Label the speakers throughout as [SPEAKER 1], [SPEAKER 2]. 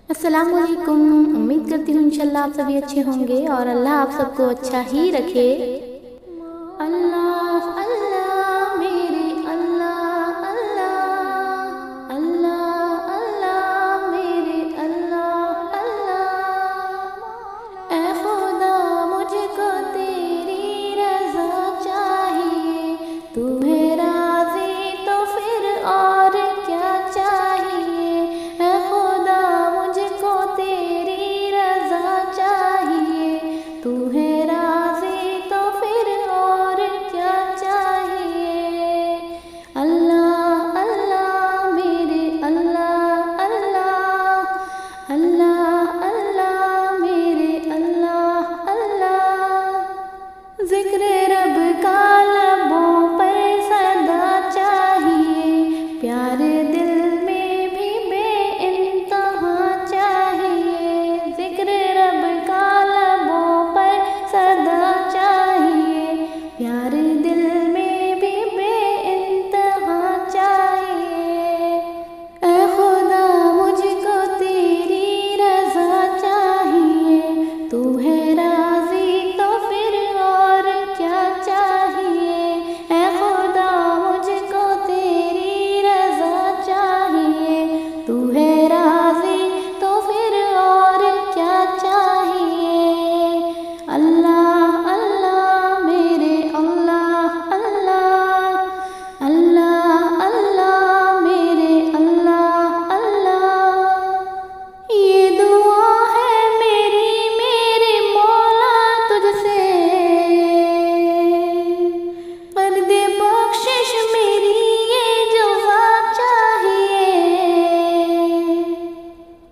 [SPEAKER 1] अस्सलामुअलैकुम। उम्मीद करती हूँ इंशाल्लाह आप सभी अच्छे होंगे और अल्लाह आप सबको अच्छा ही रखे। अल्लाह अल्लाह मेरे अल्लाह अल्लाह अल्लाह अल्लाह मेरे अल्लाह अल्लाह। ऐ खुदा मुझको तेरी रज़ा चाहिए, तू है राज़ी तो फिर और क्या चाहिए। ऐ खुदा मुझको तेरी रज़ा चाहिए, तू है राज़ी तो फिर और क्या चाहिए। अल्लाह अल्लाह मेरे अल्लाह अल्लाह अल्लाह अल्लाह मेरे अल्लाह अल्लाह। ज़िक्र रब का लबों पर सदा चाहिए, प्यार दिल में भी बेइंतहा चाहिए। ज़िक्र रब का लबों पर सदा चाहिए, प्यार दिल में भी बेइंतहा चाहिए। ऐ खुदा मुझको तेरी रज़ा चाहिए, तू है राज़ी तो फिर और क्या चाहिए। ऐ खुदा मुझको तेरी रज़ा चाहिए, तू है राज़ी तो फिर और क्या चाहिए। अल्लाह अल्लाह मेरे अल्लाह अल्लाह अल्लाह अल्लाह मेरे अल्लाह अल्लाह। ये दुआ है मेरी मेरे मौला तुझसे, कर दे बख्शिश मेरी ये दुआ चाहिए।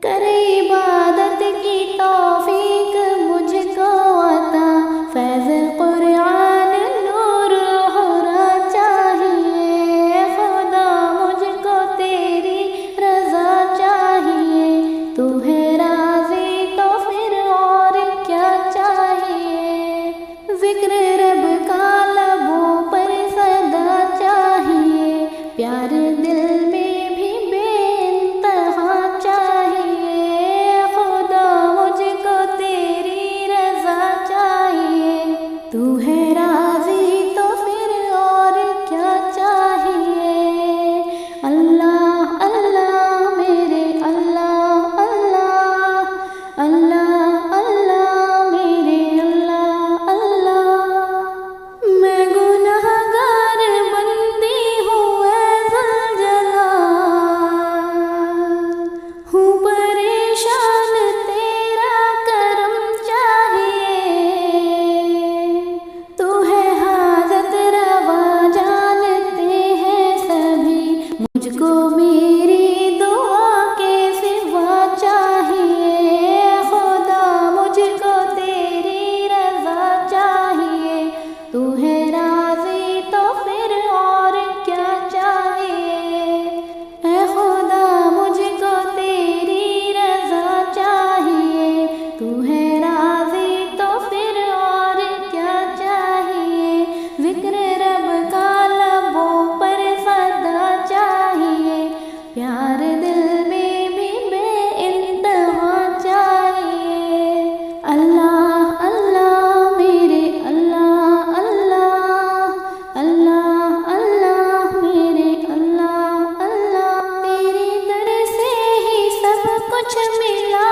[SPEAKER 1] करे इबादत की तौफीक मुझको अता, फैज़ कुरान नूर होना चाहिए। खुदा मुझको तेरी रज़ा चाहिए, तू है राज़ी तो फिर और क्या चाहिए। ज़िक्र रब का लबों पर सदा चाहिए, प्यार दिल में भी बेइंतहा चाहिए। खुदा मुझको तेरी रज़ा चाहिए, तू है राज़ी तो फिर और क्या चाहिए। अल्लाह अल्लाह मेरे अल्लाह अल्लाह अल्लाह अल्लाह मेरे अल्लाह अल्लाह। मैं गुनहगार बंदी हूँ ऐ ज़ुल्जलाल, हूँ परेशान तेरा करम चाहिए। तू है हाजत रवा जानते हैं सभी, मुझको मेरी दुआ के सिवा चाहिए। खुदा मुझको तेरी रज़ा चाहिए, तू है राज़ी तो फिर और क्या चाहिए। ऐ खुदा मुझको तेरी रज़ा चाहिए, तू है राज़ी तो फिर और क्या चाहिए। ज़िक्र रब का लबों पर सदा चाहिए, प्यार दिल में भी बेइंतहा चाहिए। अल्लाह अल्लाह मेरे अल्लाह अल्लाह अल्लाह अल्लाह मेरे अल्लाह अल्लाह। तेरे दर से ही सब कुछ मिला